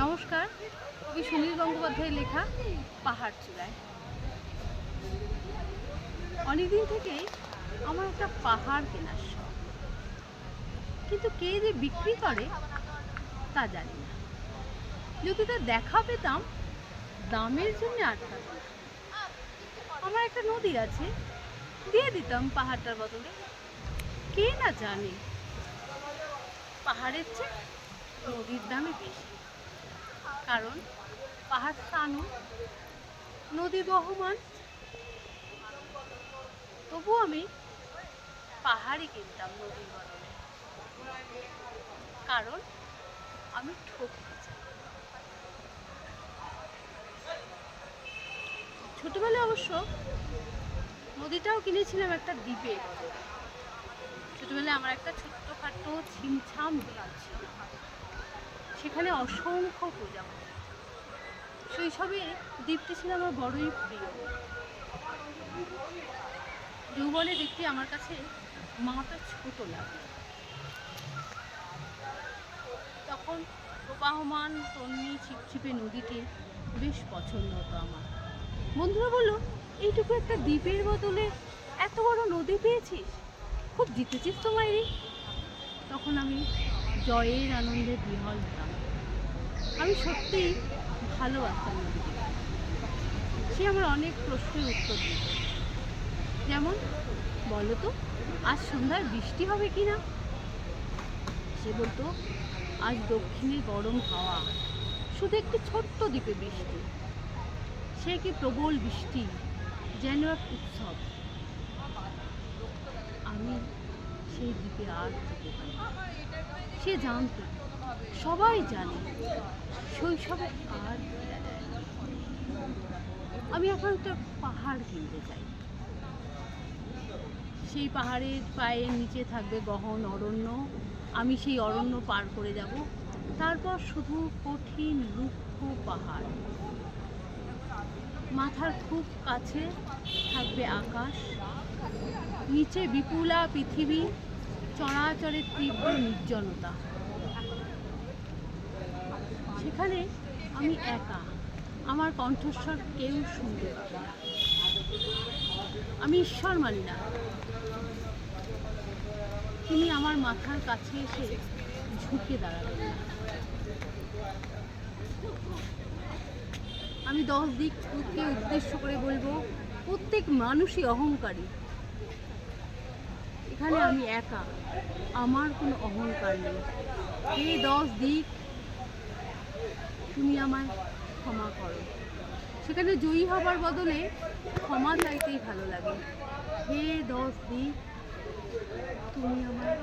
নমস্কার। কবি সুনীল গঙ্গোপাধ্যায়ের লেখা পাহাড় চূড়ায়। অনেকদিন থেকেই আমার একটা পাহাড় কেনার শখ, কিন্তু কে যে বিক্রি করে তা জানি না। যদি তার দেখা পেতাম, দামের জন্য আটকাতাম। আমার একটা নদী আছে, দিয়ে দিতাম পাহাড়টার বদলে। কে না জানে পাহাড়ের চেয়ে নদীর দামে বেশি, কারণ পাহাড় স্থানু, নদী বহমান। তবু আমি পাহাড়ই কিনতাম নদীর বদলে, কারণ আমি ঠকতে চাই। ছোটবেলায় অবশ্য নদীটাও কিনেছিলাম একটা দ্বীপের বদলে। ছোটবেলায় আমার একটা ছোট্টখাটো ছিমছাম দ্বীপ ছিল, সেখানে অসংখ্য প্রজাপতি। শৈশবে দ্বীপটি ছিল আমার বড়ই প্রিয়। যৌবনে দ্বীপটি আমার কাছে মাথা ছোট লাগে। তখন প্রবাহমান তন্নি ছিপছিপে নদীটি বেশ পছন্দ হতো আমার। বন্ধুরা বললো, এইটুকু একটা দ্বীপের বদলে এত বড় নদী পেয়েছিস, খুব জিতেছিস তো মাইরি। তখন আমি জয়ের আনন্দে বিহ্বল হতাম। আমি সত্যিই ভালোবাসতাম নদীকে। সে আমার অনেক প্রশ্নের উত্তর দিত, যেমন, বলো তো আজ সন্ধ্যায় বৃষ্টি হবে কি না। সে বলতো, আজ দক্ষিণে গরম হাওয়া, শুধু একটি ছোট্ট দ্বীপে বৃষ্টি। সে কি প্রবল বৃষ্টি, যেন এক উৎসব। আমি সেই দ্বীপে আর যেতে পারি। সে জানত, সবাই জানে, শৈশবে আর ফেরা যায় না। আমি এখন একটা পাহাড় কিনতে চাই। সেই পাহাড়ের পায়ের নিচে থাকবে গহন অরণ্য। আমি সেই অরণ্য পার করে যাব। তারপর শুধু কঠিন রুক্ষ পাহাড়। মাথার খুব কাছে থাকবে আকাশ, নিচে বিপুলা পৃথিবী, চরাচরের তীব্র নির্জনতা। সেখানে আমি একা, আমার কণ্ঠস্বর কেউ শুনতে পাবে না। আমি ঈশ্বর মানি না, তিনি আমার মাথার কাছে এসে ঝুঁকে দাঁড়াবেন না। আমি 10 দিককে উদ্দেশ্য করে বলবো, প্রত্যেক মানুষই অহংকারী। এখানে আমি একা, আমার কোনো অহংকার নেই। হে 10 দিক, তুমি আমায় ক্ষমা করো। সেখানে জয়ী হবার বদলে ক্ষমা চাইতেই ভালো লাগে। হে 10 দিক, তুমি আমায়